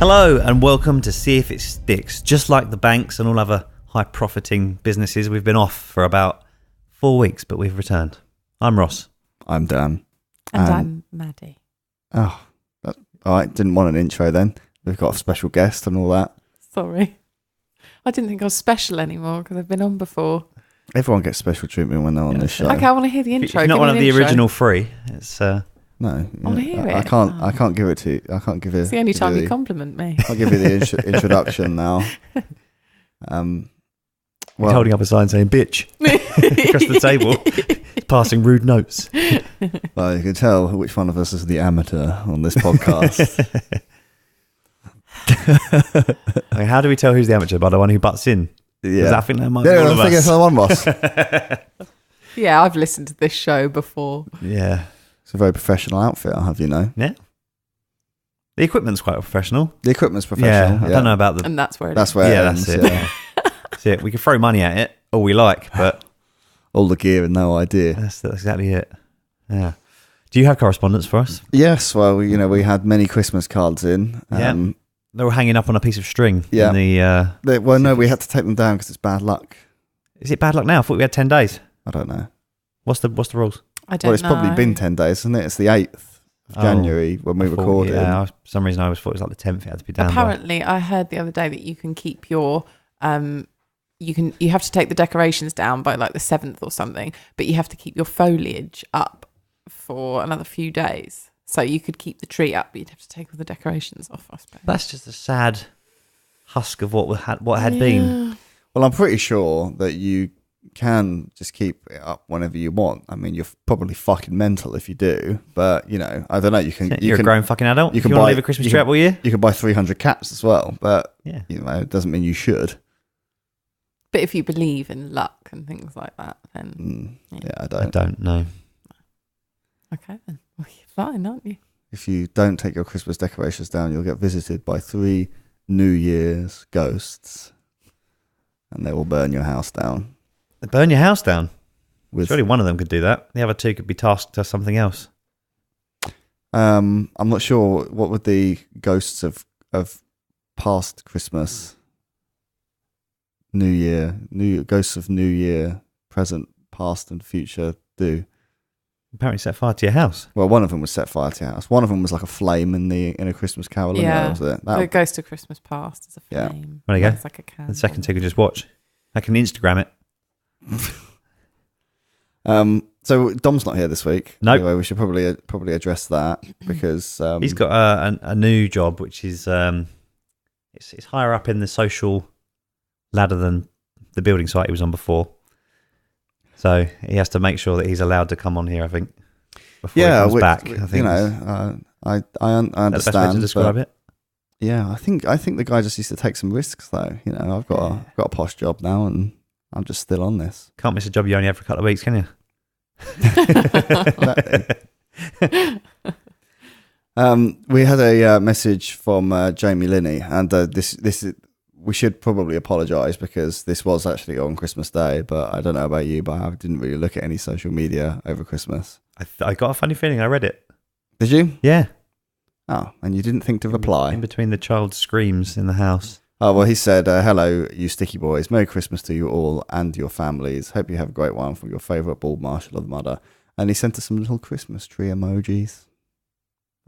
Hello and welcome to See If It Sticks. Just like the banks and all other high-profiting businesses, we've been off for about 4 weeks, but we've returned. I'm Ross. I'm Dan. And I'm Maddie. Oh, all right. Didn't want an intro then. We've got a special guest and all that. Sorry. I didn't think I was special anymore because I've been on before. Everyone gets special treatment when they're on this show. Okay, I want to hear the intro. If you're not one of the original three, it's... No, I want to hear it. I can't give it to you. I can't give it. It's the only time you compliment me. I'll give you the introduction now. He's holding up a sign saying "bitch" across the table, passing rude notes. Well, you can tell which one of us is the amateur on this podcast. Okay, how do we tell who's the amateur? By the one who butts in? Yeah, I think that might be all of I think it's us. the one, Ross. Yeah, I've listened to this show before. Yeah. It's a very professional outfit, I'll have you know. Yeah. The equipment's quite professional. The equipment's professional. Yeah, I don't know about the... And that's where it That's is. where Yeah, it ends, that's it. yeah. That's it. We can throw money at it, all we like, but All the gear and no idea. that's exactly it. Yeah. Do you have correspondence for us? Yes, well, we had many Christmas cards in. Yeah. They were hanging up on a piece of string. Yeah. In the, No, we had to take them down because it's bad luck. is it bad luck now? I thought we had 10 days. I don't know. What's the rules? I don't Well, it's know. probably been 10 days, isn't it? It's the 8th of January when we recorded. Yeah, for some reason I always thought it was like the 10th. It had to be down by. Apparently, I heard the other day that you can keep your... you have to take the decorations down by like the 7th or something, but you have to keep your foliage up for another few days. So you could keep the tree up, but you'd have to take all the decorations off, I suppose. That's just a sad husk of what had been. Well, I'm pretty sure that you can just keep it up whenever you want. I mean, you're probably fucking mental if you do, but you know, I don't know. You're a grown fucking adult. You can want buy to leave a Christmas tree up all year. You can buy 300 caps as well, but Yeah. you know, it doesn't mean you should. But if you believe in luck and things like that, then... Yeah, I I don't. don't know. Okay, then. Well, you're fine, aren't you? If you don't take your Christmas decorations down, you'll get visited by 3 New Year's ghosts, and they will burn your house down. They burn your house down. With Surely one of them could do that. The other two could be tasked to something else. I'm not sure what would the ghosts of past Christmas, New Year, ghosts of New Year, present, past, and future do. Apparently set fire to your house. Well, one of them was set fire to your house. One of them was like a flame in a Christmas Carol. Yeah. Was it? The Ghost of Christmas Past is a Yeah. flame. There you go. It's like a candle. The second two could just watch. I can Instagram it. So Dom's not here this week. Nope. Anyway, we should probably address that because He's got a new job, which is it's higher up in the social ladder than the building site he was on before. So he has to make sure that he's allowed to come on here, I think, before he comes back. I think you know, I understand. that's the best way to describe it. Yeah, I think the guy just needs to take some risks though. You know, I've got a posh job now, and I'm just still on this. Can't miss a job you only had for a couple of weeks, can you? We had a message from Jamie Linney, and this is, we should probably apologise because this was actually on Christmas Day, but I don't know about you, but I didn't really look at any social media over Christmas. I got a funny feeling I read it. Did you? Yeah. Oh, and you didn't think to reply? In between the child's screams in the house. Oh, well, he said, hello, you sticky boys. Merry Christmas to you all and your families. Hope you have a great one from your favourite bald marshal of the mother. And he sent us some little Christmas tree emojis.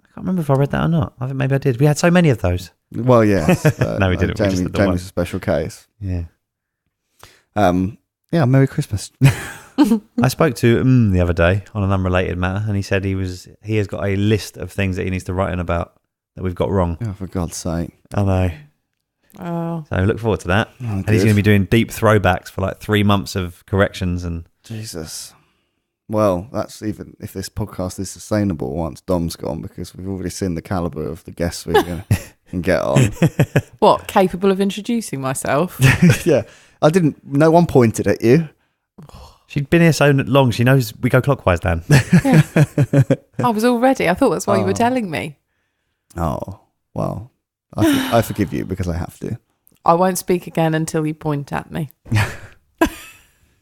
I can't remember if I read that or not. I think maybe I did. We had so many of those. Well, yes. No, we didn't. We just did the one. Jamie's a special case. Yeah. Yeah, Merry Christmas. I spoke to the other day on an unrelated matter, and he said he has got a list of things that he needs to write in about that we've got wrong. Oh, for God's sake. I know. Oh. So look forward to that. Oh, and he's going to be doing deep throwbacks for like 3 months of corrections and Jesus. Well, that's even if this podcast is sustainable once Dom's gone, because we've already seen the calibre of the guests we can get on. What, capable of introducing myself? Yeah. No one pointed at you. she'd been here so long. She knows we go clockwise, Dan. Yeah. I was all ready. I thought that's why you were telling me. Oh, well, I forgive you because I have to. I won't speak again until you point at me.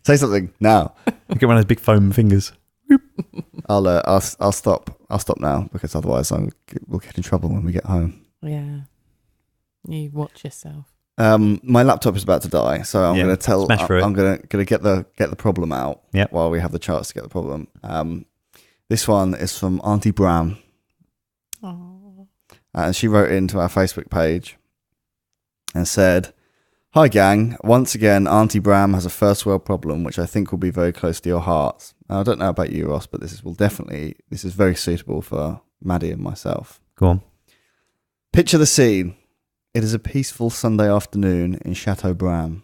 Say something now. Look at one of those big foam fingers. I'll stop now because otherwise we'll get in trouble when we get home. Yeah. You watch yourself. My laptop is about to die, so I'm Yeah, going to tell. smash through it. I'm going to get the problem out. Yep. While we have the chance to get the problem. This one is from Auntie Bram, Oh. and she wrote into our Facebook page and said, "Hi gang, once again, Auntie Bram has a first world problem, which I think will be very close to your hearts. Now, I don't know about you, Ross, but this is very suitable for Maddie and myself. Go on. Picture the scene. It is a peaceful Sunday afternoon in Chateau Bram.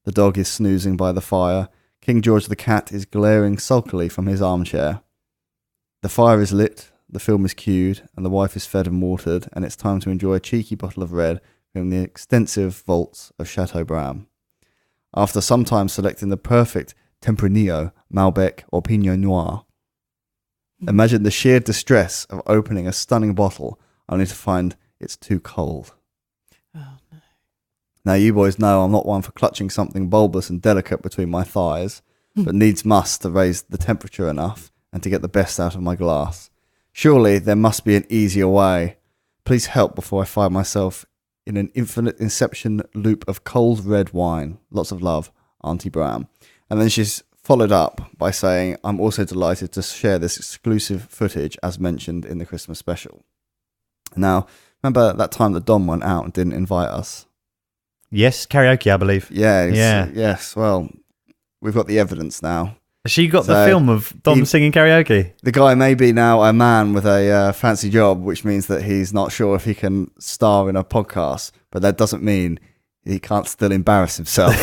The dog is snoozing by the fire. King George the cat is glaring sulkily from his armchair. The fire is lit, the film is cued, and the wife is fed and watered, and it's time to enjoy a cheeky bottle of red from the extensive vaults of Chateau Bram. After some time selecting the perfect Tempranillo, Malbec, or Pinot Noir, imagine the sheer distress of opening a stunning bottle only to find it's too cold. Oh, no. Now, you boys know I'm not one for clutching something bulbous and delicate between my thighs, but needs must to raise the temperature enough and to get the best out of my glass. Surely there must be an easier way. Please help before I find myself in an infinite inception loop of cold red wine. Lots of love, Auntie Bram." And then she's followed up by saying, "I'm also delighted to share this exclusive footage as mentioned in the Christmas special." Now, remember that time that Dom went out and didn't invite us? Yes, karaoke, I believe. Yes. Well, we've got the evidence now. She got the So, film of Dom singing karaoke. The guy may be now a man with a fancy job, which means that he's not sure if he can star in a podcast, but that doesn't mean he can't still embarrass himself.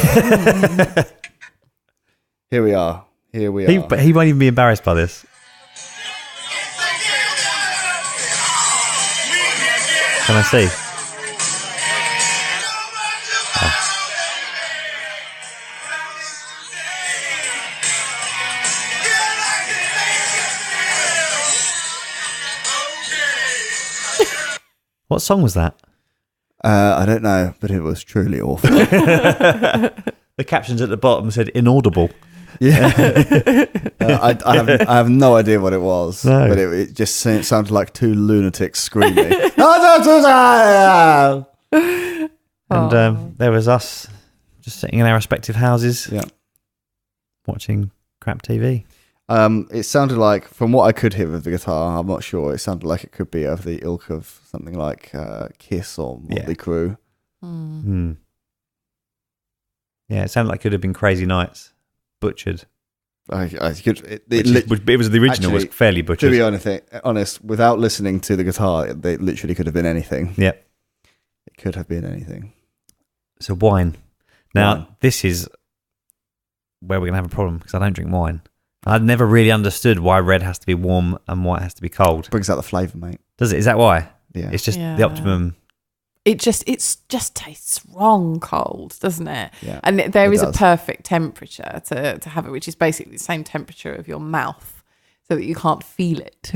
Here we are. But he won't even be embarrassed by this. Can I see? What song was that? I don't know, but it was truly awful. The captions at the bottom said inaudible. Yeah. I have no idea what it was, No. but it just sounded like two lunatics screaming. And there was us just sitting in our respective houses, Yeah. watching crap TV. It sounded like, from what I could hear of the guitar, I'm not sure, it sounded like it could be of the ilk of something like Kiss or Motley Crue. Hmm. Yeah, it sounded like it could have been Crazy Nights, butchered. It was the original, was fairly To butchered. be honest, without listening to the guitar, it literally could have been anything. Yeah. It could have been anything. So wine. Now, Wine. this is where we're going to have a problem because I don't drink wine. I'd never really understood why red has to be warm and white has to be cold. Brings out the flavour, mate. Does it? Is that why? Yeah. It's just Yeah. the optimum. It just tastes wrong cold, doesn't it? Yeah, And there it is a does. perfect temperature to have it, which is basically the same temperature of your mouth, so that you can't feel it.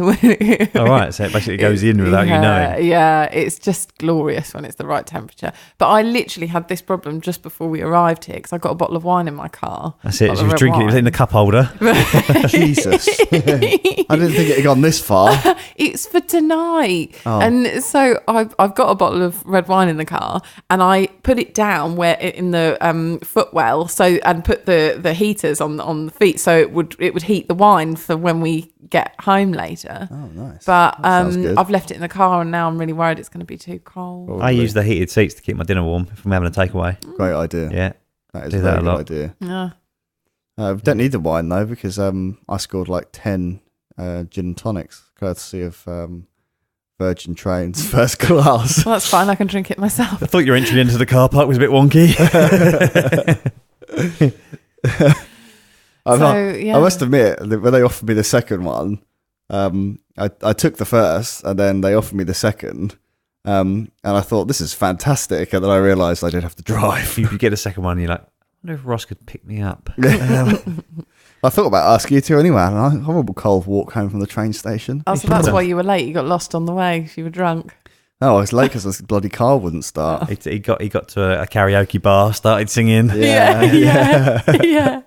All right, so it basically goes in without you knowing. Yeah, it's just glorious when it's the right temperature. But I literally had this problem just before we arrived here because I got a bottle of wine in my car. That's it. Bottle She of was red drinking it wine. in the cup holder. Jesus. I didn't think it had gone this far. It's for tonight. Oh. And so I've got a bottle of red wine in the car and I put it down where in the footwell and put the heaters on the feet so it would heat the wine for when we get home later. Oh, nice. But That sounds good. I've left it in the car and now I'm really worried it's going to be too cold. Probably. I use the heated seats to keep my dinner warm if I'm having a takeaway. Great idea. Yeah. That is do a that very a good lot. idea. Yeah. We don't need the wine though because I scored like 10 gin and tonics courtesy of Virgin Trains first class. Well, that's fine. I can drink it myself. I thought your entry into the car park was a bit wonky. I must admit that when they offered me the second one, I took the first and then they offered me the second. And I thought, this is fantastic. And then I realised I did have to drive. You get a second one, you're like, I wonder if Ross could pick me up. I thought about asking you to anyway. And a horrible cold walk home from the train station. Oh, so that's why you were late. You got lost on the way 'cause you were drunk. Oh, I was late because the bloody car wouldn't start. He got to a karaoke bar, started singing. Yeah.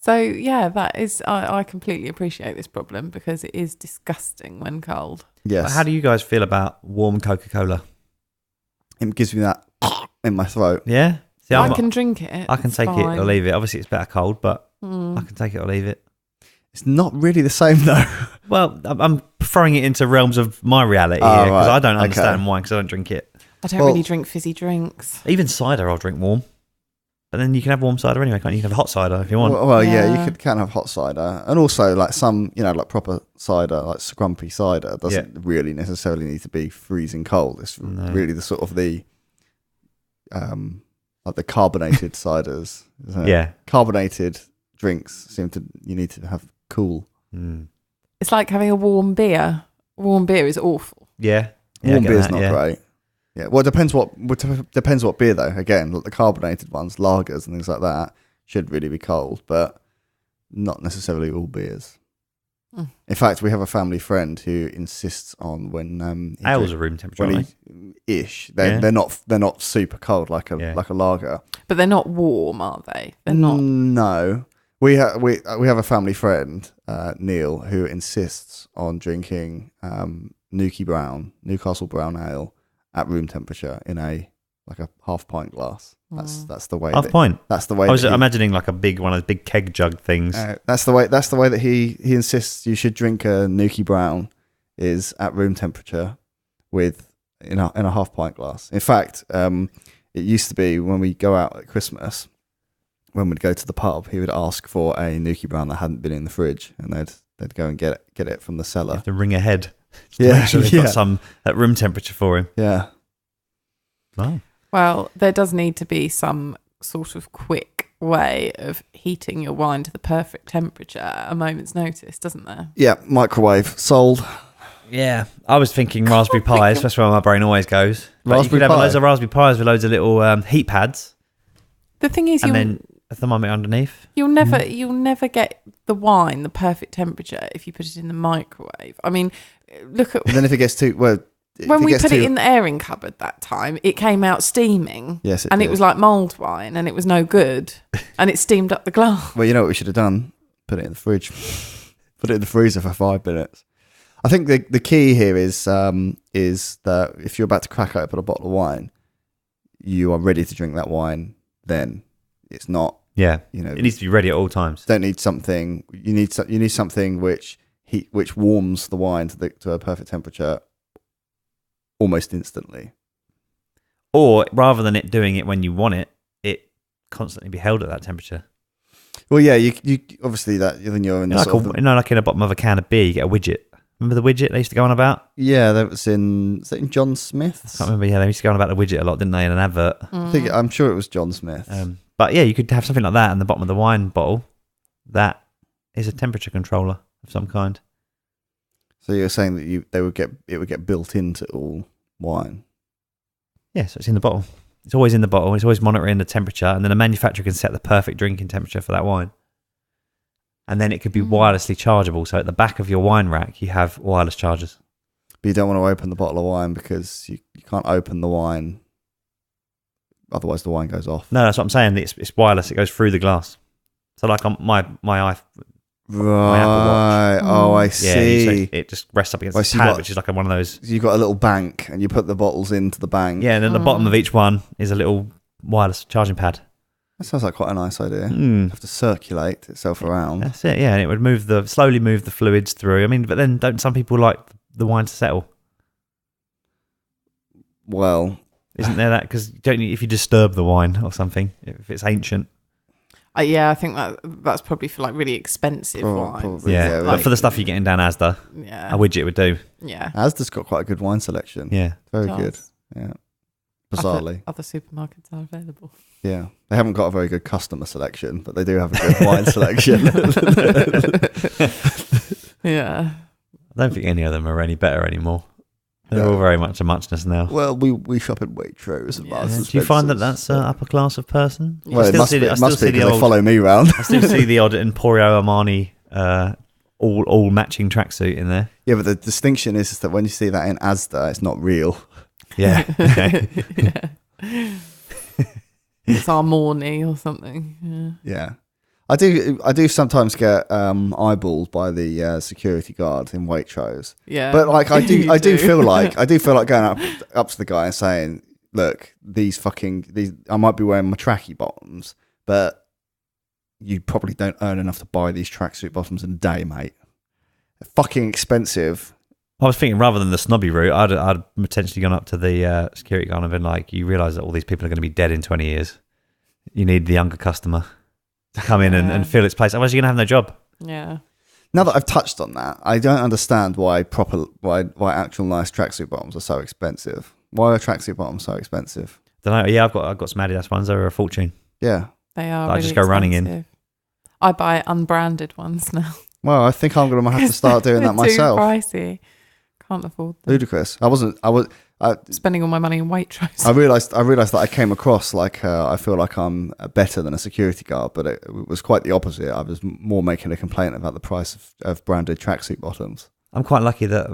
So yeah, that is. I completely appreciate this problem because it is disgusting when cold. Yes. How do you guys feel about warm Coca-Cola? it gives me that in my throat. Yeah. See, I can drink it. I can it's take fine. it or leave it. Obviously, it's better cold, but Mm. I can take it or leave it. It's not really the same though. Well, I'm throwing it into realms of my reality Oh, here because right. I don't Okay. understand wine because I don't drink it. I don't Well- really drink fizzy drinks. Even cider, I'll drink warm. But then you can have warm cider anyway, can't you? You can have hot cider if you want. Well, yeah, Yeah. you can have hot cider, and also like some, like proper cider, like scrumpy cider, doesn't really necessarily need to be freezing cold. It's No. really the sort of the, like the carbonated ciders. Isn't it? Yeah. Carbonated drinks you need to have cool. Mm. It's like having a warm beer. Warm beer is awful. Yeah. Yeah, I Warm get beer's that, not yeah. great. Yeah, well, it depends what beer though. Again, like the carbonated ones, lagers and things like that, should really be cold, but not necessarily all beers. Mm. In fact, we have a family friend who insists on when Ales are room temperature, when aren't they're not super cold like a Yeah. lager. But they're not warm, are they? They're not. No, we have a family friend, Neil, who insists on drinking Newcastle Brown Ale at room temperature in a half pint glass. That's the way. Half pint. That's the way. I was that he- imagining like a big one of those big keg jug things. That's the way that he insists you should drink a Nuki Brown is at room temperature with in a half pint glass. In fact, it used to be when we go out at Christmas, when we'd go to the pub, he would ask for a Nuki Brown that hadn't been in the fridge, and they'd go and get it from the You cellar. have to ring ahead. Yeah, To make sure they've yeah. got some at room temperature for him. Yeah, Oh. Well, there does need to be some sort of quick way of heating your wine to the perfect temperature at a moment's notice, doesn't there? yeah. Microwave sold. Yeah, I was thinking raspberry pies. That's where my brain always goes. But you Raspberry could have pie? loads of raspberry pies with loads of little heat pads, The thing is, and then a thermometer underneath. you'll never get the wine the perfect temperature if you put it in the microwave. I mean, look at And then if it gets too when we put it in the airing cupboard that time, it came out steaming. Yes, and it was like mulled wine, and it was no good, and it steamed up the glass. Well, you know what we should have done? Put it in the fridge. Put it in the freezer for 5 minutes. I think the key here is that if you're about to crack open a bottle of wine, you are ready to drink that wine then. It's not, Yeah, you know, it needs to be ready at all times. don't need something. You need something which warms the wine to a perfect temperature almost instantly. Or rather than it doing it when you want it, it constantly be held at that temperature. Well, yeah, you obviously that then you're in the Like sort of the- like in the bottom of a can of beer, you get a widget. Remember the widget they used to go on about? yeah, that was in John Smith's. I can't remember. Yeah, they used to go on about the widget a lot, didn't they, in an advert? I'm sure it was John Smith. But yeah, you could have something like that in the bottom of the wine bottle. That is a temperature controller of some kind. So you're saying that it would get built into all wine. Yeah, so it's in the bottle. It's always in the bottle. It's always monitoring the temperature, and then the manufacturer can set the perfect drinking temperature for that wine. And then it could be wirelessly chargeable. So at the back of your wine rack, you have wireless chargers. But you don't want to open the bottle of wine because you can't open the wine. Otherwise, the wine goes off. No, that's what I'm saying. It's wireless. It goes through the glass. So like on my iPhone, Right. Oh, I yeah, see. it just rests up against Well, the so you pad, got- which is like one of those. You've got a little bank, and you put the bottles into the bank. Yeah, and then the bottom of each one is a little wireless charging pad. That sounds like quite a nice idea. Mm. Have to circulate itself around. That's it. Yeah, and it would slowly move the fluids through. I mean, but then don't some people like the wine to settle? Well, Isn't there that? Because don't you, if you disturb the wine or something, if it's ancient. Yeah, I think that's probably for like really expensive wines. probably, Yeah, but like- for the stuff you're getting down Asda, Yeah, a widget would do. yeah. Asda's got quite a good wine selection. Yeah. Very Does. good. Yeah. Bizarrely. Other supermarkets are available. Yeah. They haven't got a very good customer selection, but they do have a good wine selection. Yeah. I don't think any of them are any better anymore. They're No. all very much a muchness now. Well, we shop in Waitrose and Yeah. Marks and Do you find that Spencer's, that's but- upper class of person? Yeah. Well, I it still must see be. the- I It still must see be the because they old- follow me round. I still see the odd Emporio Armani all matching tracksuit in there. Yeah, but the distinction is that when you see that in Asda, it's not real. Yeah. Okay. Yeah. It's Armani or something. Yeah. Yeah, I do sometimes get eyeballed by the security guard in Waitrose. Yeah. But like I You do feel like going up to the guy and saying, look, these I might be wearing my tracky bottoms, but you probably don't earn enough to buy these tracksuit bottoms in a day, mate. They're fucking expensive. I was thinking rather than the snobby route, I'd potentially gone up to the security guard and been like, you realise that all these people are going to be dead in 20 years. You need the younger customer to come in and fill its place. Otherwise, you're going to have no job. Yeah. Now that I've touched on that, I don't understand why actual nice tracksuit bottoms are so expensive. Why are tracksuit bottoms so expensive? Don't know. Yeah, I've got some Adidas ones. They're a fortune. Yeah. They are. I Really just go running in. expensive. I buy unbranded ones now. Well, I think I'm going to have to start doing that They're myself. Too pricey. Can't afford them. Ludicrous. I was Spending all my money on Waitrose. I realized that I came across like I feel like I'm better than a security guard, but it was quite the opposite. I was more making a complaint about the price of branded tracksuit bottoms. I'm quite lucky that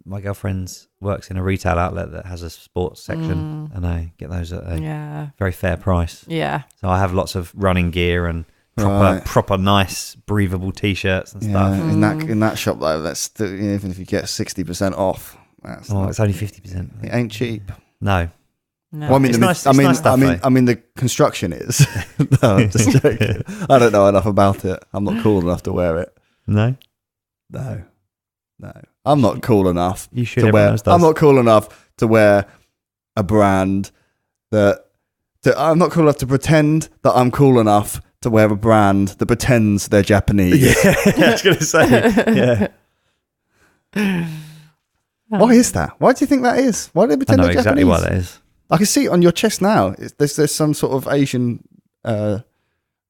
my girlfriend works in a retail outlet that has a sports section, and I get those at a very fair price. Yeah. So I have lots of running gear and proper nice breathable t-shirts and stuff. In that shop though, that's still, even if you get 60% off, it's only 50%. It ain't cheap. No. No. Well, I mean, It's nice stuff, though. I mean, the construction is. No, I'm just joking. I don't know enough about it. I'm not cool enough to wear it. No. I'm not cool enough You should. to wear. Everyone else does. I'm not cool enough to wear a brand I'm not cool enough to pretend that I'm cool enough to wear a brand that pretends they're Japanese. Yeah, I was going to say. Yeah. Why is that? Why do you think that is? Why do they I pretend know they're exactly Japanese? why that is. I can see it on your chest now. There's some sort of Asian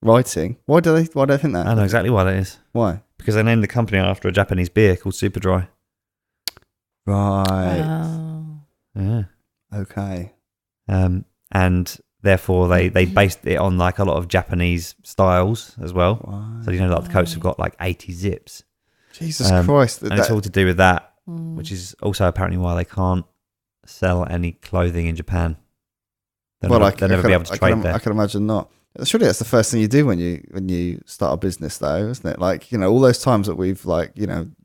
writing. Why do they think that? I know exactly why that is. Why? Because they named the company after a Japanese beer called Super Dry. Right. Oh. Yeah. Okay. And therefore they based it on like a lot of Japanese styles as well. Wow. So like the coats have got like 80 zips. Jesus Christ. And it's all to do with that, which is also apparently why they can't sell any clothing in Japan. They'll never be able to trade there. I can imagine not. Surely that's the first thing you do when you start a business, though, isn't it? Like, all those times that we've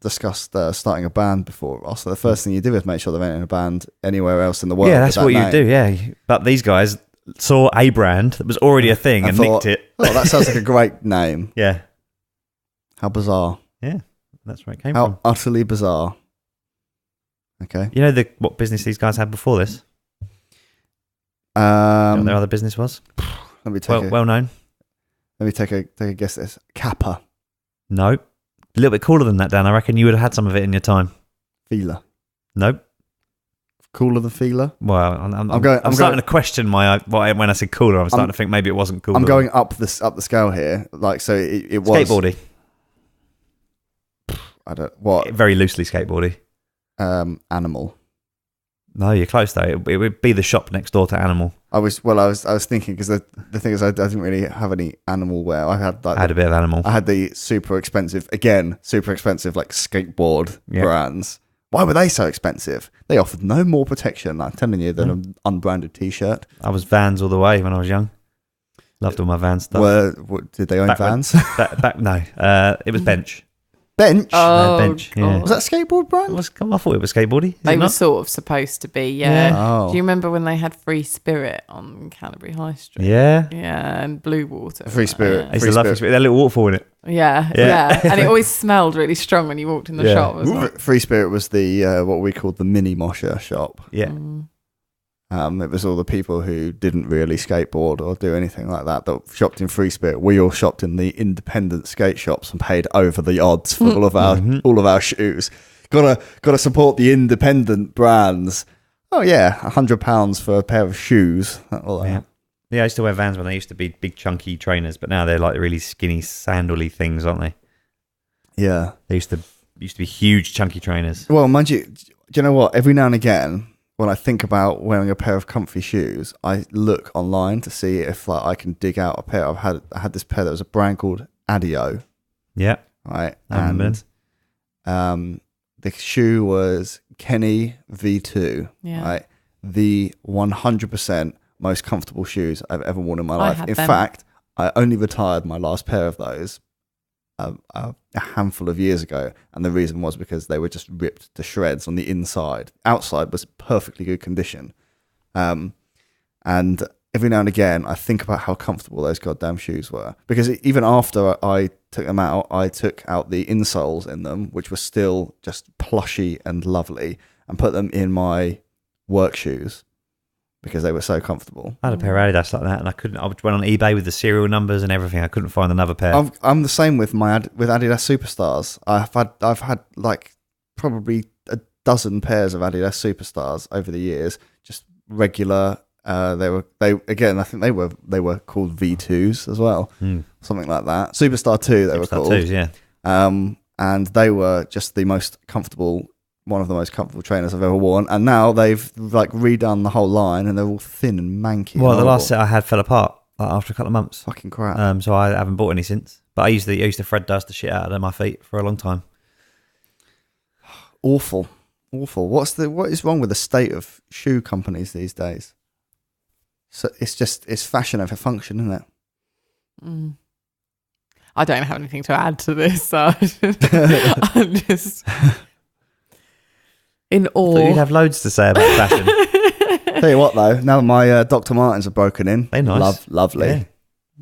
discussed starting a band before. Also, the first thing you do is make sure there ain't a band anywhere else in the world. Yeah, that's what you do. Yeah, but these guys saw a brand that was already a thing and nicked it. Oh, that sounds like a great name. Yeah, How bizarre! yeah, that's where it came How from. utterly bizarre. Okay. You know what business these guys had before this? You know what their other business was? Let me take Well known. Let me take a guess at this. Kappa. Nope. A little bit cooler than that, Dan. I reckon you would have had some of it in your time. Feeler. Nope. Cooler than Feeler? Well, I'm starting to question when I said cooler. I'm starting to think maybe it wasn't cooler. I'm going up the scale here. Like, so it was skateboardy. I don't what Very loosely skateboardy. Animal. No, you're close though. It would be the shop next door to Animal. I was thinking because the thing is I didn't really have any animal wear. I had I had a bit of Animal. I had the super expensive like skateboard brands. Why were they so expensive? They offered no more protection, I'm telling you, than an unbranded t-shirt. I was Vans all the way when I was young. Loved all my Vans stuff. Did they own Vans? No, it was Bench. Bench? Oh, Bench, yeah. Was that a skateboard brand? I thought it was skateboardy. Is They it were not? sort of supposed to be, yeah. Oh. Do you remember when they had Free Spirit on Canterbury High Street? Yeah. Yeah, and Blue Water. Free Spirit. I used to love Free Spirit. That little waterfall in it. Yeah, Yeah. yeah. And it always smelled really strong when you walked in the Yeah. shop as well. Free Spirit was the what we called the mini mosher shop. Yeah. It was all the people who didn't really skateboard or do anything like that shopped in Free Spirit. We all shopped in the independent skate shops and paid over the odds for all of our shoes. Gotta support the independent brands. Oh yeah, £100 for a pair of shoes. Yeah, I used to wear Vans when they used to be big chunky trainers, but now they're like really skinny sandally things, aren't they? Yeah, They used to be huge chunky trainers. Well, mind you, do you know what? Every now and again, when I think about wearing a pair of comfy shoes, I look online to see if I can dig out a pair. I had this pair that was a brand called Adio, Yeah. right? I remember. And the shoe was Kenny V2, Yeah. right? The 100% most comfortable shoes I've ever worn in my I life. had In them. fact, I only retired my last pair of those a handful of years ago, and the reason was because they were just ripped to shreds on the inside. Outside was perfectly good condition, And every now and again, I think about how comfortable those goddamn shoes were. Because even after I took them out, I took out the insoles in them, which were still just plushy and lovely, and put them in my work shoes because they were so comfortable. I had a pair of Adidas like that, and I went on eBay with the serial numbers and everything. I couldn't find another pair. I'm the same with with Adidas Superstars. I've had like probably a dozen pairs of Adidas Superstars over the years, just regular. I think they were called V2s as well, something like that. Superstar 2 they were called. Superstar 2s, yeah. And they were just the most comfortable. One of the most comfortable trainers I've ever worn, and now they've like redone the whole line, and they're all thin and manky. Well, the last set I had fell apart after a couple of months. Fucking crap. So I haven't bought any since. But I used to Fred dust the shit out of my feet for a long time. Awful. What is wrong with the state of shoe companies these days? So it's fashion over function, isn't it? Mm. I don't have anything to add to this, so I'm just in awe. So you'd have loads to say about fashion. Tell you what, though, now my Dr. Martens are broken in. They're nice. Lovely. Yeah.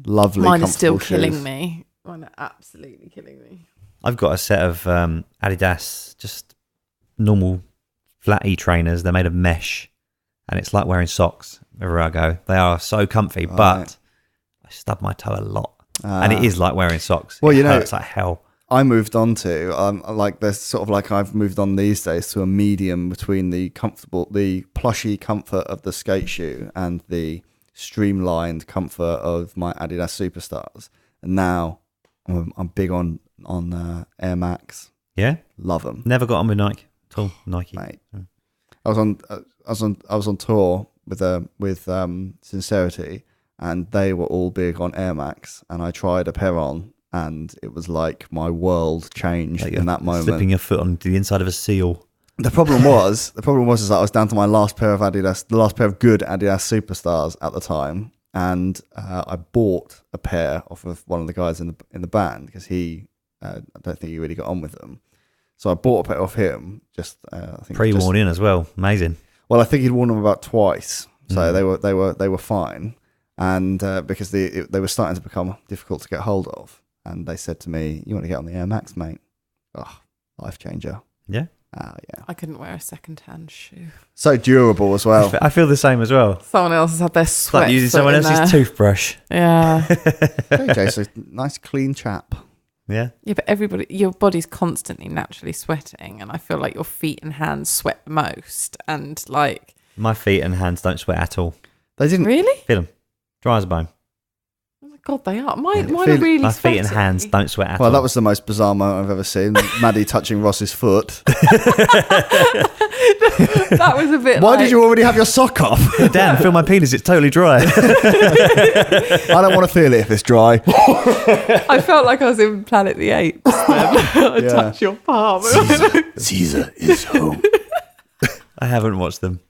Lovely. Mine are still shoes. killing me. Mine are absolutely killing me. I've got a set of Adidas, just normal flat-y trainers. They're made of mesh, and it's like wearing socks wherever I go. They are so comfy, but I stub my toe a lot. And it is like wearing socks. Well, it hurts like hell. I moved on to like there's sort of like I've moved on these days to a medium between the plushy comfort of the skate shoe and the streamlined comfort of my Adidas Superstars. And now I'm big on Air Max. Yeah, love them. Never got on with Nike at all. Nike, mate. I was on tour with Sincerity, and they were all big on Air Max, and I tried a pair on. And it was like my world changed in that moment. Slipping your foot onto the inside of a seal. The problem was that I was down to my last pair of Adidas, the last pair of good Adidas Superstars at the time, and I bought a pair off of one of the guys in the band because I don't think he really got on with them. So I bought a pair off him. I think pre-worn in as well. Amazing. Well, I think he'd worn them about twice, so they were fine, and because they were starting to become difficult to get hold of. And they said to me, "You want to get on the Air Max, mate? Oh, life changer." Yeah. Yeah. I couldn't wear a second-hand shoe. So durable as well. I feel the same as well. Someone else has had their sweat. Like using someone else's toothbrush. Yeah. Okay, so nice clean chap. Yeah. Yeah, but your body's constantly naturally sweating, and I feel like your feet and hands sweat the most. And like my feet and hands don't sweat at all. They didn't really feel them. Dry as a bone. God, they are. Mine are really my sweaty. feet and hands don't sweat at all. Well, that was the most bizarre moment I've ever seen. Maddie touching Ross's foot. That was a bit. Why did you already have your sock off? Dan, feel my penis. It's totally dry. I don't want to feel it if it's dry. I felt like I was in Planet the Apes. I touched your palm. Caesar is home. I haven't watched them.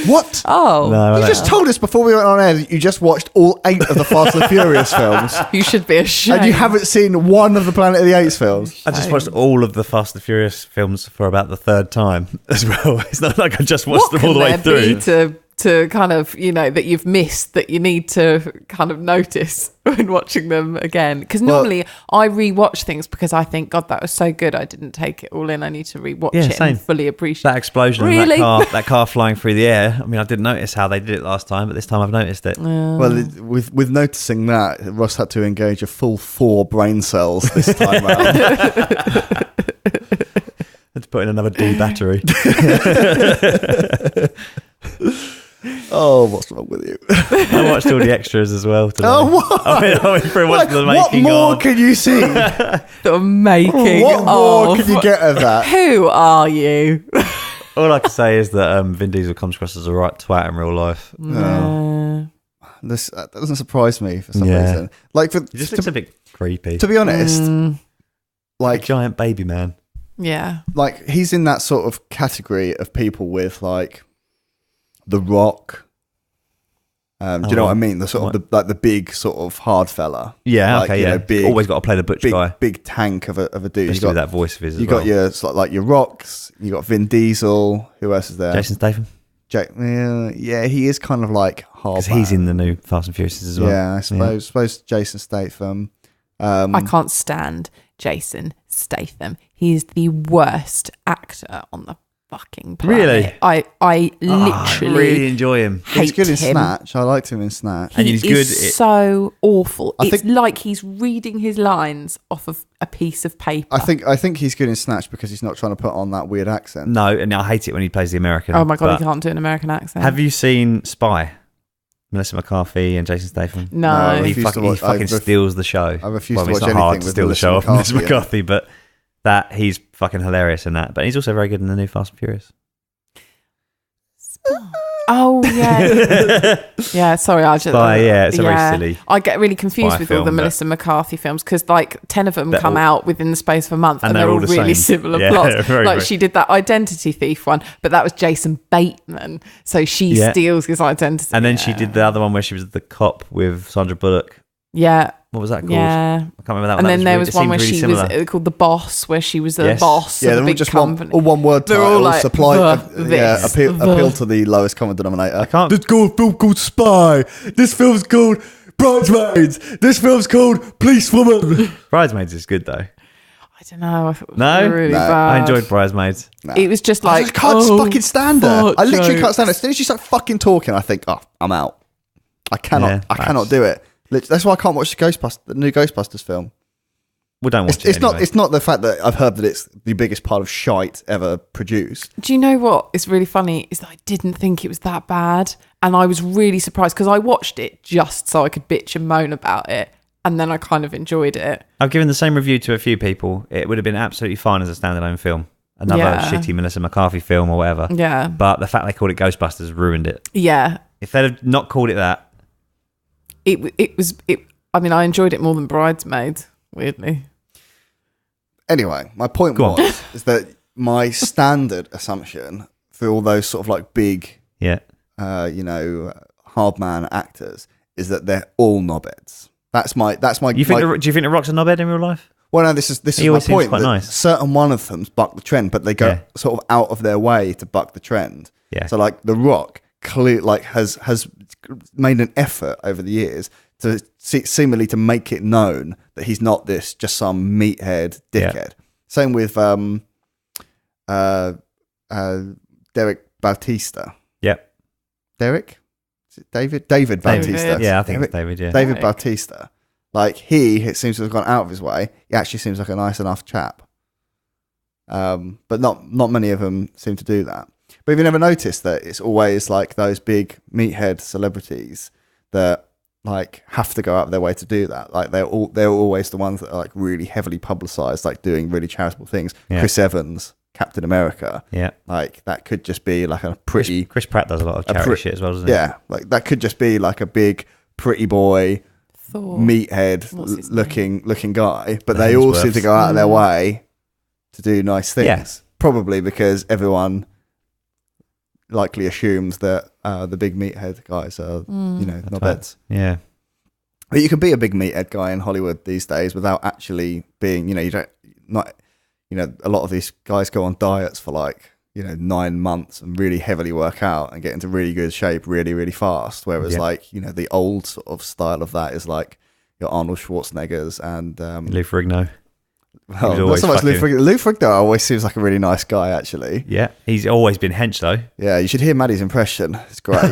What? Oh. No, you just told us before we went on air that you just watched all 8 of the Fast and Furious films. You should be ashamed. And you haven't seen one of the Planet of the Apes films. I just watched all of the Fast and Furious films for about the 3rd time as well. It's not like I just watched them all the way through. To kind of, that you've missed that you need to kind of notice when watching them again? Because normally I rewatch things because I think, God, that was so good. I didn't take it all in. I need to rewatch it and fully appreciate that explosion. Really? That car flying through the air. I mean, I didn't notice how they did it last time, but this time I've noticed it. Well, with noticing that, Ross had to engage a full 4 brain cells this time around. Had to put in another D battery. Oh, what's wrong with you? I watched all the extras as well today. Oh, what? I went through and watched the making What more of. can you see? the making What more of. can you get of that? Who are you? All I can say is that Vin Diesel comes across as a right twat in real life. That doesn't surprise me for some reason. Like, He just looks a bit creepy. To be honest, like giant baby man. Yeah. Like, he's in that sort of category of people with like The Rock. Do you know what I mean? The sort of the big sort of hard fella. Yeah, like, okay, yeah. Big, always got to play the butch guy. Big tank of a dude. Especially with that voice of his. You got your like your Rocks. You got Vin Diesel. Who else is there? Jason Statham. Yeah, he is kind of like hard. Because he's in the new Fast and Furious as well. Yeah, I suppose Jason Statham. I can't stand Jason Statham. He is the worst actor on the fucking planet. Really? I literally I really enjoy him. hate He's good in him. Snatch. I liked him in Snatch. And He he's is good. so awful. I It's think- like he's reading his lines off of a piece of paper. I think he's good in Snatch because he's not trying to put on that weird accent. No, and I hate it when he plays the American. Oh my god, but he can't do an American accent. have you seen Spy? Melissa McCarthy and Jason Statham. No. No. He refuse to fucking, he watch- fucking steals the show. I refuse Well, to it's watch not hard anything to with steal the Melissa show off Melissa McCarthy in it. McCarthy, but that he's fucking hilarious in that. But he's also very good in the new Fast and Furious. Oh yeah, yeah. Sorry, I just. Spy, yeah, it's a very silly I get really confused spy with all the film, but- Melissa McCarthy films because like 10 of them They're come all- out within the space of a month, and and they're they're all all the really same. similar Yeah, plots. very, like very. she did that Identity Thief one, but that was Jason Bateman, so she Yeah. steals his identity. And then she did the other one where she was the cop with Sandra Bullock. Yeah, What was that called? yeah. I can't remember that one. And That then there was it one seemed where really she similar. was called The Boss, where she was a Yes. boss Yeah, of they're a all big just company. one word They're all titles. like, Supply, this, appeal to the lowest common denominator. I can't. This film called Spy. This film's called Bridesmaids. This film's called Policewoman. Bridesmaids is good though. I don't know. I thought it was No? really No. bad. I enjoyed Bridesmaids. Nah. It was just I like just can't oh, fucking stand her. fuck I literally jokes. can't stand her. As soon as she starts fucking talking, I think, oh, I'm out. I cannot. Yeah, I cannot do it. That's why I can't watch the new Ghostbusters film. Well, don't watch It's, it. it's not. anyway. It's not the fact that I've heard that it's the biggest pile of shite ever produced. Do you know what is really funny is that I didn't think it was that bad, and I was really surprised because I watched it just so I could bitch and moan about it, and then I kind of enjoyed it. I've given the same review to a few people. It would have been absolutely fine as a standalone film. Another Yeah. shitty Melissa McCarthy film or whatever. Yeah, But the fact they called it Ghostbusters ruined it. yeah. If they'd have not called it that, It was. I mean, I enjoyed it more than Bridesmaids. Weirdly, Anyway, my point Go on. is that my standard assumption for all those sort of like big, yeah. hard man actors is that they're all knobheads. That's my. Do you think The Rock's a knobhead in real life? Well, no, this is He my always seems point. quite that nice. Certain one of them's buck the trend, but they go Yeah. sort of out of their way to buck the trend. Yeah. So, like The Rock, has made an effort over the years to seemingly to make it known that he's not this just some meathead dickhead. Yeah. Same with Derek Bautista. Yep. Derek? Is it David? David Bautista. Yeah, I think David, it's David, yeah. David Derek. Bautista. Like it seems to have gone out of his way. He actually seems like a nice enough chap. But not many of them seem to do that. But have you never noticed that it's always like those big meathead celebrities that like have to go out of their way to do that? Like they're always the ones that are like really heavily publicized, like doing really charitable things. Yeah. Chris Evans, Captain America. Yeah. Like that could just be like a pretty Chris Pratt does a lot of charity shit as well, doesn't he? yeah, like that could just be like a big pretty boy Thor. meathead What's his looking guy, but The they all seem Hemsworths. to go out of their way to do nice things. Yeah. Probably because everyone likely assumes that the big meathead guys are, That's not right. beds. Yeah. But you can be a big meathead guy in Hollywood these days without actually being, a lot of these guys go on diets for like, 9 months and really heavily work out and get into really good shape really, really fast. Whereas Yeah. the old sort of style of that is like your Arnold Schwarzeneggers and, Lou Ferrigno. well, not always so much Lou fucking- Ferrigno. Lou Ferrigno always seems like a really nice guy, actually. Yeah. He's always been hench, though. Yeah, you should hear Maddie's impression. It's great.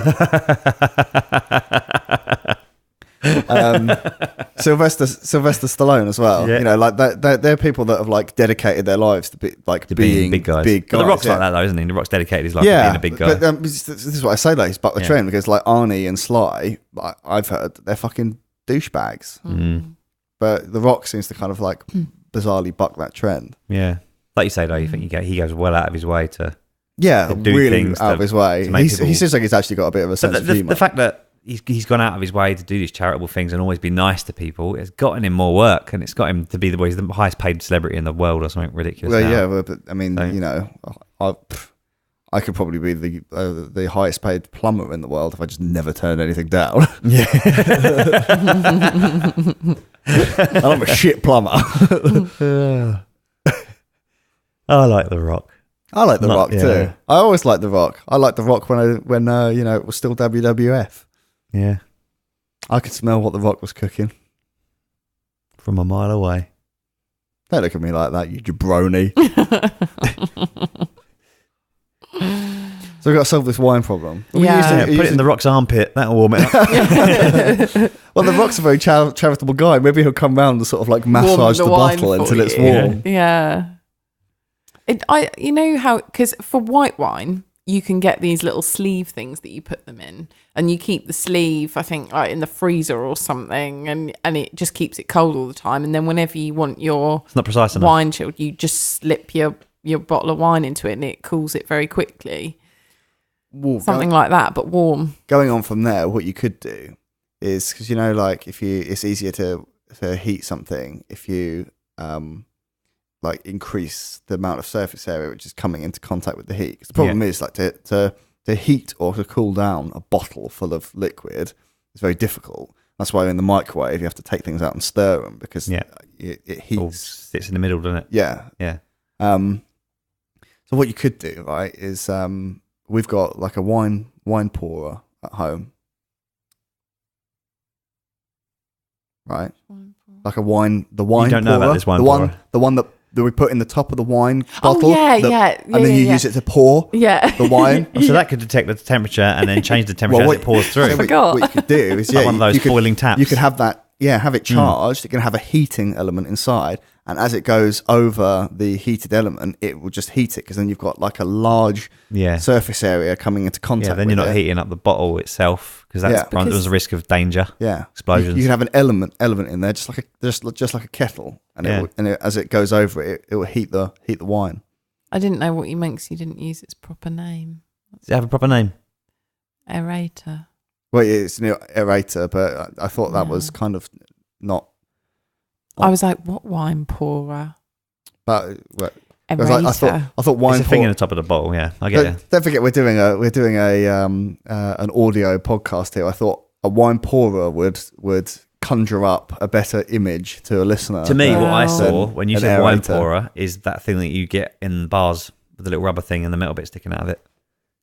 Sylvester Stallone as well. Yeah. Like they're people that have like dedicated their lives to be like To being big guys. Big But The guys, Rock's yeah. like that, though, isn't he? The Rock's dedicated his life to Yeah, being a big guy. But this is what I say. Like he's bucked the Yeah. trend because like Arnie and Sly, I've heard they're fucking douchebags. Mm. But The Rock seems to kind of like bizarrely buck that trend. Yeah. Like you say, though, you think he goes well out of his way to... Yeah, To do really things out of to- his way. to make He people- seems like he's actually got a bit of a But sense of humour. the fact that he's gone out of his way to do these charitable things and always be nice to people, it's gotten him more work, and it's got him to be he's the highest paid celebrity in the world or something ridiculous. Well, now. yeah, but I mean, So- I could probably be the highest paid plumber in the world if I just never turned anything down. Yeah. I'm a shit plumber. I like The Rock. I like The Rock Yeah. too. I always liked The Rock. I liked The Rock when it was still WWF. Yeah, I could smell what the Rock was cooking. from a mile away. Don't look at me like that, you jabroni. So we've got to solve this wine problem. Yeah. Put it in the Rock's armpit. That'll warm it up. Well, the Rock's a very charitable guy. Maybe he'll come round and sort of like massage the bottle until it's warm. Yeah. You know how, because for white wine, you can get these little sleeve things that you put them in, and you keep the sleeve, I think, like in the freezer or something, and it just keeps it cold all the time. And then whenever you want your It's not precise enough. wine chilled, you just slip your bottle of wine into it, and it cools it very quickly. Well, Something like that, but warm. Going on from there, what you could do is, because like it's easier to heat something if you like increase the amount of surface area which is coming into contact with the heat. 'Cause the problem is like to heat or to cool down a bottle full of liquid is very difficult. That's why in the microwave you have to take things out and stir them, because it heats. All sits in the middle, doesn't it? Yeah. So what you could do, right, is we've got like a wine pourer at home, right? Like a wine. The wine. You don't pourer, know about this wine the pourer. one that we put in the top of the wine bottle. And then you use it to pour the wine. So that could detect the temperature and then change the temperature Well, as it pours through. I forgot. What you could do is Like one of those boiling taps. You could have that. Yeah, have it charged. It can have a heating element inside, and as it goes over the heated element, it will just heat it, because then you've got like a large surface area coming into contact. Yeah, then with you're not it. heating up the bottle itself, because there's a risk of danger. Yeah, explosions. You can have an element in there, just like a kettle, and as it goes over it, it will heat the wine. I didn't know what you meant because you didn't use its proper name. Does it have a proper name? Aerator. Well, it's an aerator, but I thought that was kind of not. I was like, what wine pourer? But Aerator. I thought wine. It's a thing in the top of the bottle. Yeah, I get it. Don't forget, we're doing an audio podcast here. I thought a wine pourer would conjure up a better image to a listener. To me, what I saw than when you an said wine aerator. pourer is that thing that you get in bars with the little rubber thing and the metal bit sticking out of it.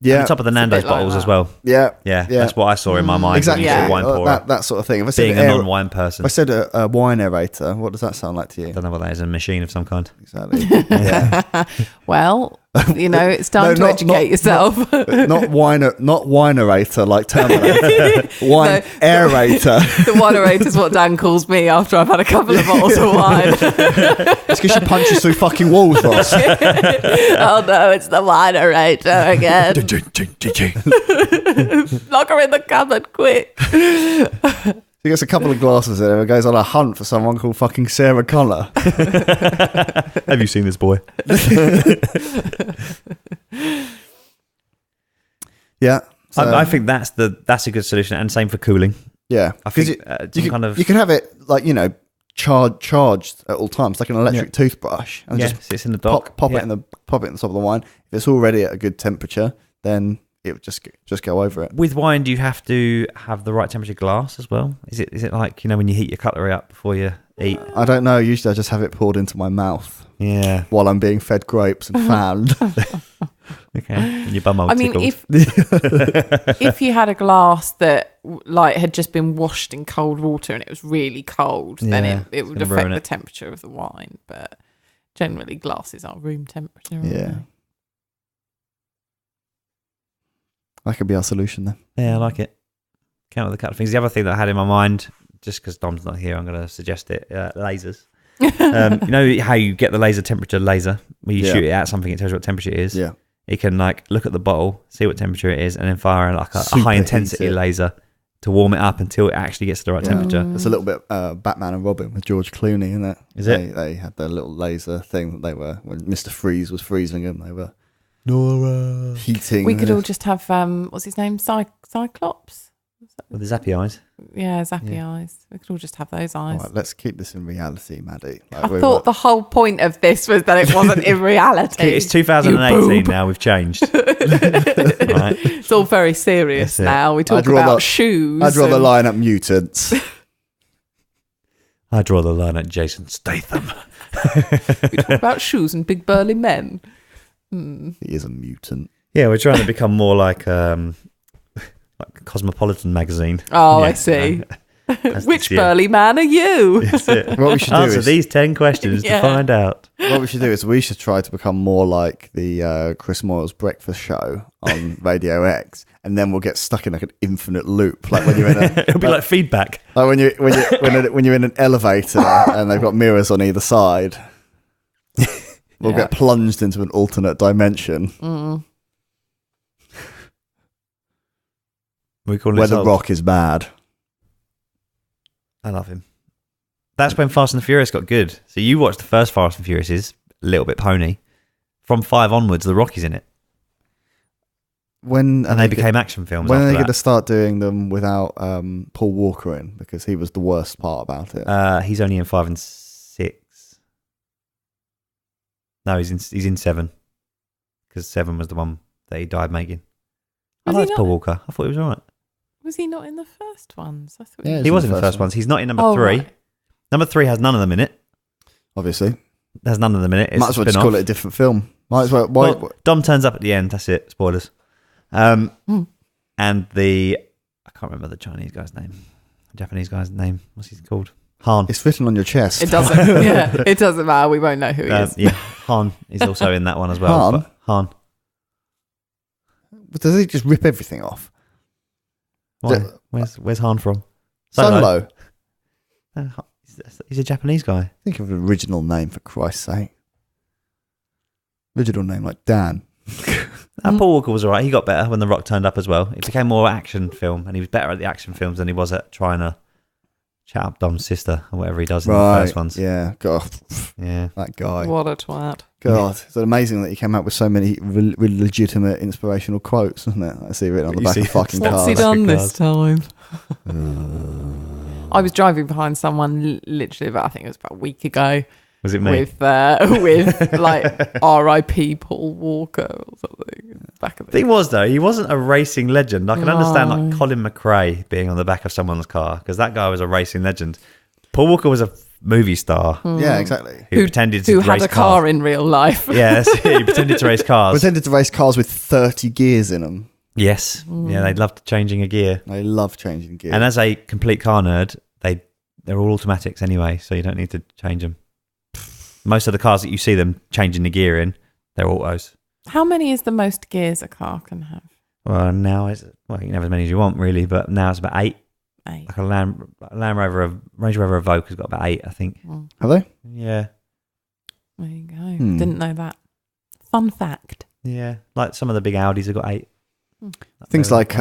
Yeah, On the top of the Nando's bit like bottles that. as well. yeah. That's what I saw in my mind. Exactly. When you said wine pourer. That sort of thing. If I said Being a non-wine person. If I said a wine aerator, what does that sound like to you? I don't know what that is, a machine of some kind. Exactly. Yeah. Well, it's time to educate yourself. Not winerator like Terminator. Wine aerator. The winerator is what Dan calls me after I've had a couple of bottles of wine. It's because she punches through fucking walls, Ross. Oh no, it's the winerator again. Lock her in the cupboard, quick. He gets a couple of glasses in and goes on a hunt for someone called fucking Sarah Connor. Have you seen this boy? Yeah. So, I think that's a good solution, and same for cooling. yeah. I think You can have it like, charged at all times, like an electric toothbrush, and just sits in the dock. pop it in the top of the wine. If it's already at a good temperature, then it would just go over it. With wine, do you have to have the right temperature glass as well? Is it like, when you heat your cutlery up before you eat? I don't know. Usually, I just have it poured into my mouth. Yeah. While I'm being fed grapes and fanned. Okay. And your bum I mean, tickles. if you had a glass that had just been washed in cold water and it was really cold, then it would affect the temperature of the wine. But generally, glasses are room temperature. Yeah. That could be our solution then. Yeah, I like it. Count with a couple of things. The other thing that I had in my mind, just because Dom's not here, I'm going to suggest it. Lasers. You know how you get the laser temperature laser? When you shoot it at something, it tells you what temperature it is. Yeah. It can look at the bottle, see what temperature it is, and then fire a Super high intensity heat it. laser to warm it up until it actually gets to the right temperature. It's a little bit Batman and Robin with George Clooney, isn't it? Is it? They had their little laser thing that they were, when Mr. Freeze was freezing them, they were Nora. heating. We could all just have what's his name, Cyclops. With the zappy eyes. Yeah, zappy eyes. We could all just have those eyes. Right, let's keep this in reality, Maddie. I thought the whole point of this was that it wasn't in reality. It's 2018 now, we've changed. Right. It's all very serious That's it. now. We talk about shoes. I'd rather line up mutants. I draw the line at Jason Statham. We talk about shoes and big burly men. He is a mutant. Yeah, we're trying to become more like like Cosmopolitan magazine. Oh, Yeah, I see. That's Which this year. burly man are you? That's it. What we should do Answer is these 10 questions Yeah. to find out. what we should do is we should try to become more like the Chris Moyle's breakfast show on Radio X, and then we'll get stuck in like an infinite loop, like when you're in a It'll be like feedback. like when you're in an elevator and they've got mirrors on either side. We'll Yeah. get plunged into an alternate dimension We call where it the Rock is bad. I love him. That's when Fast and the Furious got good. So you watched the first Fast and Furious, a little bit pony. From 5 onwards, the Rock is in it. When And they became action films When are after they that. going to start doing them without Paul Walker in? Because he was the worst part about it. He's only in 5 and 6. No, he's in 7. Because 7 was the one that he died making. I Was he liked not? Paul Walker. I thought he was all right. Was he not in the first ones? I thought Yeah, He was in the first ones. He's not in number 3. Right. Number 3 has none of them in it. Obviously, There's none of them in it. It's might as a well just spin-off. call it a different film. Might as well. Well, Dom turns up at the end. That's it. Spoilers. And I can't remember the Chinese guy's name. The Japanese guy's name. What's he called? Han. It's written on your chest. It doesn't. Yeah, it doesn't matter. We won't know who he is. Yeah, Han is also in that one as well. Han? but Han. Does he just rip everything off? Why? Where's Han from? Solo. He's a Japanese guy. Think of an original name, for Christ's sake. Original name like Dan. Paul Walker was all right. He got better when The Rock turned up as well. It became more action film, and he was better at the action films than he was at trying to chat up Dom's sister or whatever he does in the first ones. Yeah. God, Yeah. that guy. What a twat. God, it's amazing that he came out with so many really legitimate inspirational quotes, isn't it? I see it written on the You back see- of fucking What's What's cars. he done Cars. this time? I was driving behind someone literally about, I think it was about a week ago, Was it me? with like R.I.P. Paul Walker or something. Back of He the was, though. He wasn't a racing legend. I can understand like No. Colin McRae being on the back of someone's car because that guy was a racing legend. Paul Walker was a movie star Yeah, exactly. who pretended to who race had a cars. car in real life. Yeah, that's it. He pretended to race cars. Pretended to race cars with 30 gears in them. Yes. Yeah, they loved changing a gear. I love changing gears. And as a complete car nerd, they're all automatics anyway, so you don't need to change them. Most of the cars that you see them changing the gear in, they're autos. How many is the most gears a car can have? Well, now you can have as many as you want, really, but now it's about 8. 8. Like a Land Rover, Range Rover Evoque has got about 8, I think. Have they? Yeah, There you go. Didn't know that. Fun fact. yeah. Like some of the big Audis have got 8. Things They're- like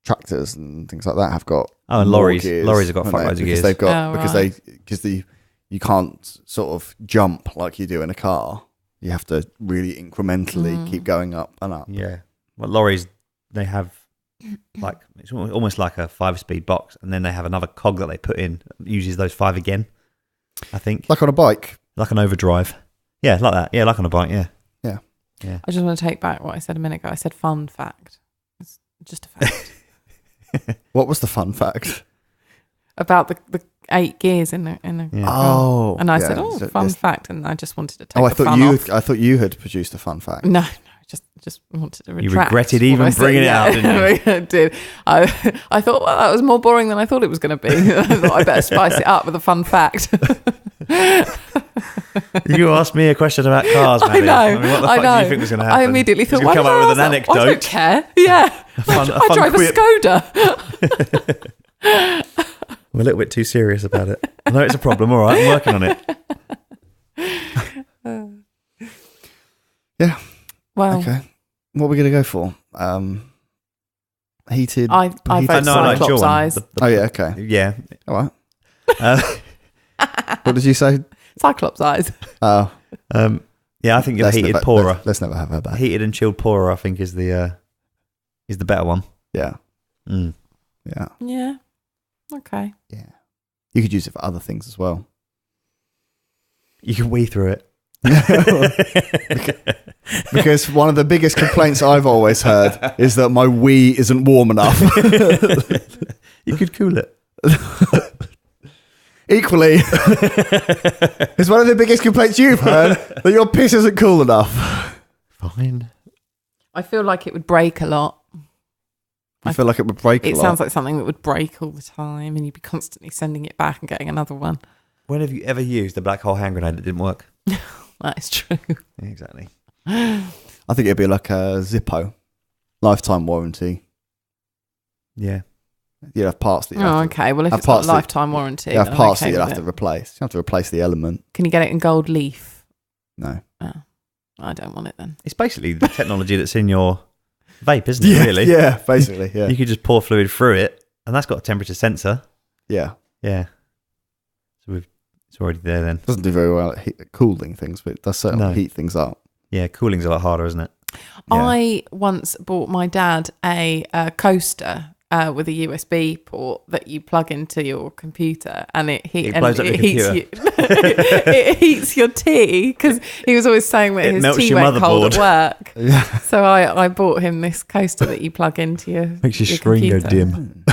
tractors and things like that have got and more lorries. gears, Lorries have got haven't they? fuckloads of because gears. they've got Oh, right. you can't sort of jump like you do in a car. You have to really incrementally keep going up and up. Yeah. Well, lorries, they have like, it's almost like a 5-speed box, and then they have another cog that they put in, uses those 5 again, I think. Like on a bike. Like an overdrive. Yeah, like that. Yeah, like on a bike, yeah. I just want to take back what I said a minute ago. I said fun fact. It's just a fact. What was the fun fact? About the 8 gears in a Yeah. car. Oh, And I yeah. said, So fun it's- fact. And I just wanted to take I the thought fun off. I thought you had produced a fun fact. No, just wanted to retract. You regretted what even I said. bringing it out, didn't you? I did. I thought, well, that was more boring than I thought it was going to be. I thought I better spice it up with a fun fact. You asked me a question about cars, I Maddie. know. I mean, what the fuck do you think was going to happen? I immediately thought, You're why gonna did come I up with an ask that? I don't anecdote. care. Yeah. A I drive quip. a Skoda. I'm a little bit too serious about it. I know it's a problem. All right, I'm working on it. Yeah. Well, Okay. What are we going to go for? Heated. I vote I know, I like your Cyclops one. eyes. Oh, yeah. Okay. Yeah. All right. Uh, What did you say? Cyclops eyes. Oh, yeah, I think the let's heated never- pourer. Let's never have her back. Heated and chilled pourer, I think, is the better one. Yeah. Mm. Yeah. Yeah. Okay. Yeah. You could use it for other things as well. You can wee through it. Because one of the biggest complaints I've always heard is that my wee isn't warm enough. You could cool it. Equally, it's one of the biggest complaints you've heard that your piss isn't cool enough. fine. I feel like it would break a lot. I feel like it would break a It lot. sounds like something that would break all the time, and you'd be constantly sending it back and getting another one. When have you ever used a black hole hand grenade that didn't work? That is true. Yeah, exactly. I think it'd be like a Zippo, lifetime warranty. Yeah. You'd have parts that you Oh, have to, okay. Well, if have it's got parts a that- lifetime warranty, you have then I'm parts okay that you'd with have to it. replace. You have to replace the element. Can you get it in gold leaf? No. Oh, I don't want it then. It's basically the technology that's in your vape, isn't it, really? Yeah, basically, yeah. You could just pour fluid through it, and that's got a temperature sensor. Yeah. Yeah. So it's already there then. Doesn't do very well at cooling things, but it does certainly No. heat things up. Yeah, cooling's a lot harder, isn't it? Yeah. I once bought my dad a coaster with a USB port that you plug into your computer, and it blows up your heats you. It heats your tea, because he was always saying that It his melts tea your went cold at motherboard. work. Yeah. So I bought him this coaster that you plug into your Makes your your screen go computer. dim.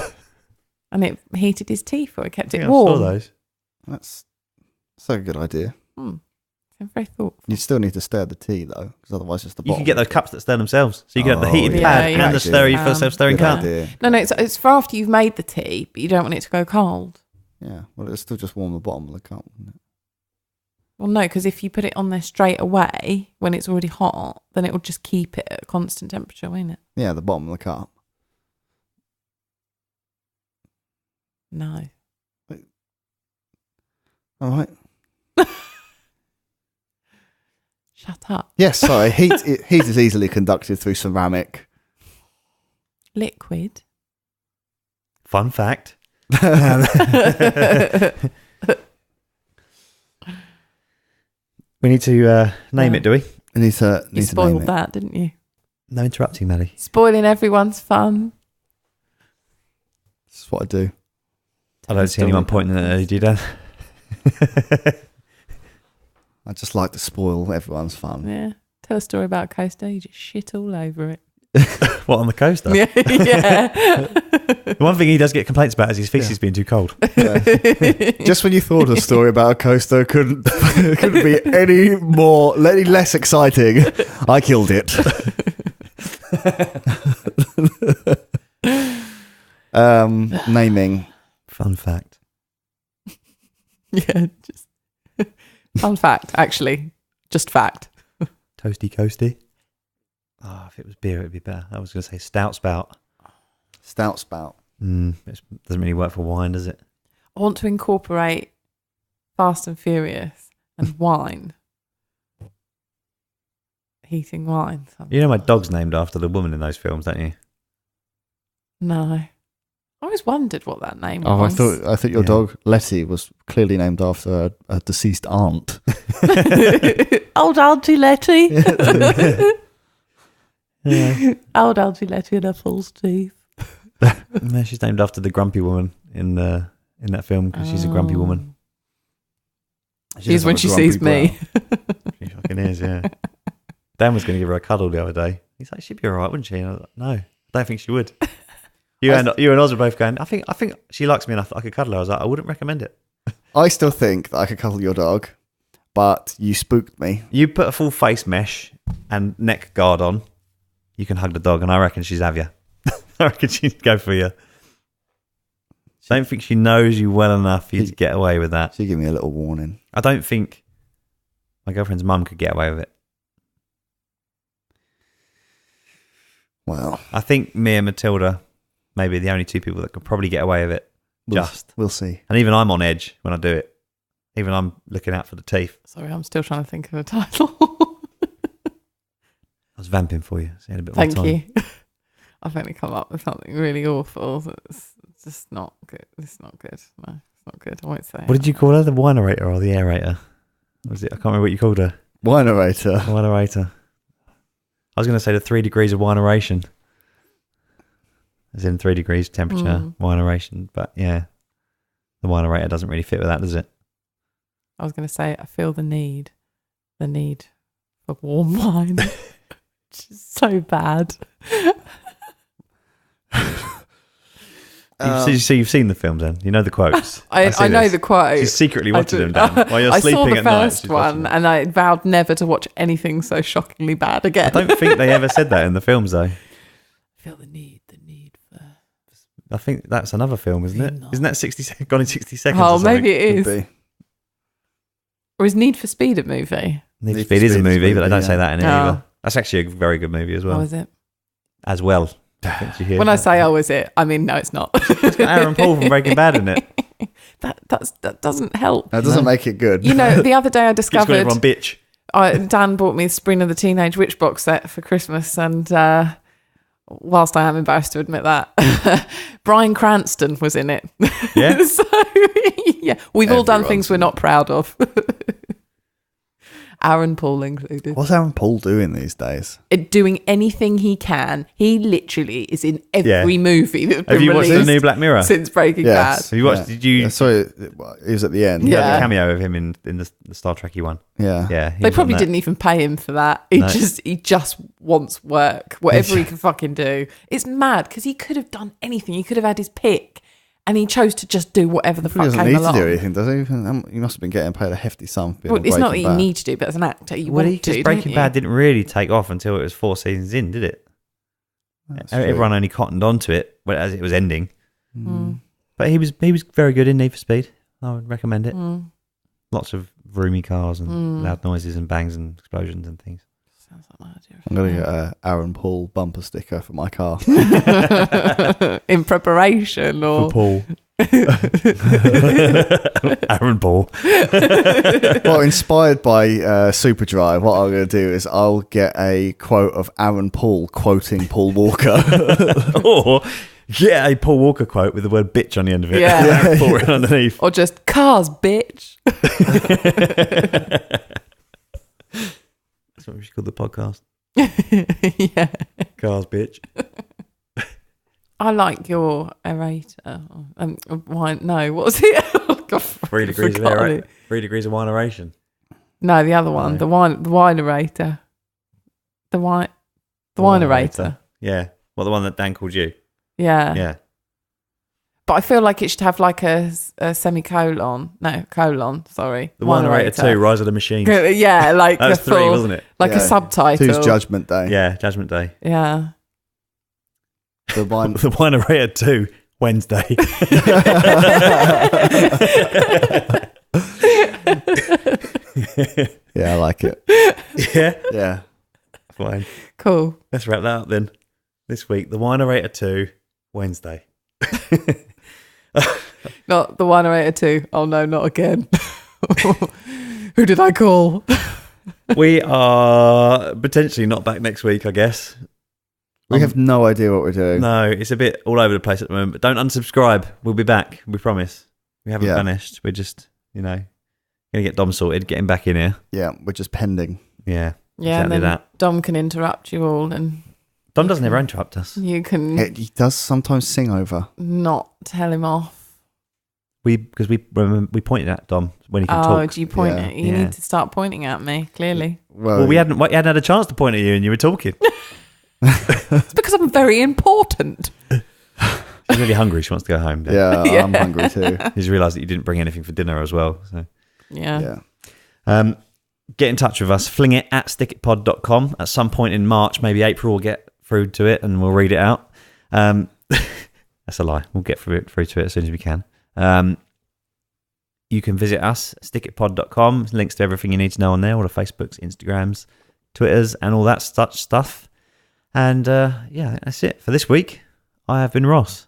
And it heated his tea for it, kept I it think I saw warm. those. That's a good idea. I'm very thoughtful. You still need to stir the tea, though, because otherwise just the You bottom. can get those cups that stir themselves. So you can have the Oh, heated yeah. pad Yeah, and the yeah. stirry Um, for self-stirring Good cup. idea. No, it's for after you've made the tea, but you don't want it to go cold. Yeah, well, it'll still just warm the bottom of the cup, wouldn't it? Well, no, because if you put it on there straight away when it's already hot, then it will just keep it at a constant temperature, won't it? Yeah, the bottom of the cup. No. All right. Shut up. Yes, sorry. Heat is easily conducted through ceramic. Liquid. Fun fact. We need to name No. You it, do we? need to You name spoiled it. that, didn't you? No interrupting, Maddie. Spoiling everyone's fun. That's what I do. I don't see anyone pointing at you, Dan. I just like to spoil everyone's fun. Yeah. Tell a story about a coaster. You just shit all over it. What, on the coaster? Yeah. The one thing he does get complaints about is his feces being too cold. Yeah. Just when you thought a story about a coaster couldn't be any less exciting, I killed it. Naming. Fun fact. Yeah. Just fun fact, actually. Just fact. Toasty coasty. Oh, if it was beer, it'd be better. I was going to say stout spout. Stout spout. It doesn't really work for wine, does it? I want to incorporate Fast and Furious and wine. Heating wine. You know my dog's named after the woman in those films, don't you? No. I always wondered what that name Oh, was. I thought your dog Letty was clearly named after a deceased aunt. Old Auntie Letty. Yeah. Old Auntie Letty and her false teeth. No, she's named after the grumpy woman in that film because she's a grumpy woman. She is does when have a she grumpy sees me. She fucking is, yeah. Dan was going to give her a cuddle the other day. He's like, she'd be all right, wouldn't she? And I was like, no, I don't think she would. You and Oz were both going, I think she likes me enough that I could cuddle her. I was like, I wouldn't recommend it. I still think that I could cuddle your dog, but you spooked me. You put a full face mesh and neck guard on, you can hug the dog, and I reckon she'd have you. I reckon she'd go for you. Don't think she knows you well enough for you to get away with that. She gave me a little warning. I don't think my girlfriend's mum could get away with it. Well, I think me and Matilda may be the only two people that could probably get away with it. we'll see. And even I'm on edge when I do it. Even I'm looking out for the teeth. Sorry, I'm still trying to think of a title. I was vamping for you. So you had a bit more Thank time. you. I've only come up with something really awful. It's just not good. It's not good. No, it's not good. I won't say. What did you call her? The winerator or the aerator? Was it? I can't remember what you called her. Winerator. Winerator. I was going to say the 3 degrees of wineration. As in 3 degrees temperature, wineration. But yeah, the winerator doesn't really fit with that, does it? I was going to say I feel the need for warm wine. Which is so bad. You've seen the films then? You know the quotes? I know the quote. She's secretly I watching do. them, Dan, while you're I sleeping saw the at night. first she's watching one, them. and I vowed never to watch anything so shockingly bad again. I don't think they ever said that in the films, though. Feel the need for. I think that's another film, isn't it? No. Isn't that 60 Gone in 60 Seconds? Oh, or something? maybe it Could is. be. Or is Need for Speed a movie? Need for Speed is a movie, but I don't say that in it Oh. either. That's actually a very good movie as well. Oh, is it? As well. Did you hear When I that? say, "Oh, is it?" I mean, no, it's not. It's got Aaron Paul from Breaking Bad in it. That doesn't help. That doesn't make it good. You know, the other day I Keeps calling discovered everyone bitch. Dan bought me Sabrina the Teenage Witch box set for Christmas, and whilst I am embarrassed to admit that, Bryan Cranston was in it. Yeah? So yeah, we've all done Everyone's things we're in not proud of. Aaron Paul included. What's Aaron Paul doing these days? Doing anything he can. He literally is in every movie that's been Have you watched released the new Black Mirror? since Breaking Yes. Have you watched? Did you? Yeah, sorry, he was at the end. You Yeah. had a cameo of him in the Star Trek-y one. Yeah. Yeah. Bad. They probably didn't even pay him for that. He No. just wants work, whatever he can fucking do. It's mad because he could have done anything. He could have had his pick, and he chose to just do whatever the He fuck doesn't came need along. to do anything, does he? He must have been getting paid a hefty sum. For being Well, on it's not that Breaking you Bad. need to do, but as an actor, you Well, want to. because Breaking don't Bad you? didn't really take off until it was 4 seasons in, did it? That's true. Everyone only cottoned onto it as it was ending. Mm. But he was very good in Need for Speed. I would recommend it. Mm. Lots of roomy cars and loud noises and bangs and explosions and things. Sounds like my idea. I'm going to get an Aaron Paul bumper sticker for my car. In preparation, or Paul. Aaron Paul. Well, inspired by Superdry, what I'm going to do is I'll get a quote of Aaron Paul quoting Paul Walker. Or get a Paul Walker quote with the word bitch on the end of it. Yeah. Aaron Paul written underneath. or just cars, bitch. That's what we should call the podcast. Yeah. Cars, bitch. I like your aerator. Wine? No, what was it? Oh, God, 3 degrees of forgotten air, it. 3 degrees of wine aeration. No, the other one, No. the winerator. The winerator. Yeah. Well, the one that Dan called you. Yeah. Yeah. But I feel like it should have like a semicolon. No, colon. Sorry. The Winerator 2, Rise of the Machines. Yeah, like That was a 3, full, wasn't it? like a Yeah. subtitle. Two's Judgment Day. Yeah, Judgment Day. Yeah. The one. The Winerator 2, Wednesday. Yeah, I like it. Yeah. Yeah. Fine. Cool. Let's wrap that up then. This week, the Winerator 2, Wednesday. Not the winerator 2. Oh no, not again. Who did I call? We are potentially not back next week, I guess. We have no idea what we're doing. No, it's a bit all over the place at the moment. But don't unsubscribe. We'll be back. We promise. We haven't Yeah. vanished. We're just, going to get Dom sorted, get him back in here. Yeah, we're just pending. Yeah. Yeah, exactly and then that. Dom can interrupt you all, and Dom doesn't ever interrupt us. you can He does sometimes sing over. not tell him off. Because we pointed at Dom when he can Oh, talk. do you point Yeah. at you? Yeah. Need to start pointing at me, clearly. Well, we hadn't had a chance to point at you and you were talking. It's because I'm very important. She's really hungry. She wants to go home. Dan. Yeah, Yeah. I'm hungry too. He's realised that you didn't bring anything for dinner as well. So. Yeah. Yeah. Get in touch with us. Fling it at stickitpod.com. At some point in March, maybe April, we'll get through to it and we'll read it out. That's a lie. We'll get through to it as soon as we can. You can visit us, stickitpod.com. Links to everything you need to know on there, all the Facebooks, Instagrams, Twitters, and all that such stuff. And yeah, that's it for this week. I have been Ross.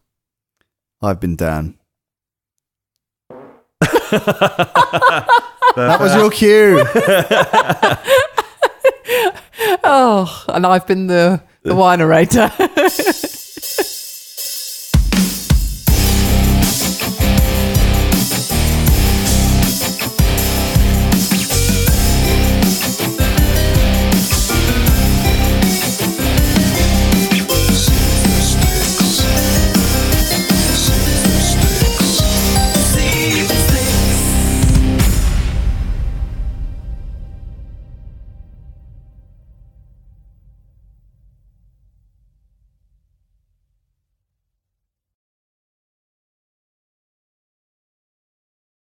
I've been Dan. That was your cue. Oh, and I've been the winerator.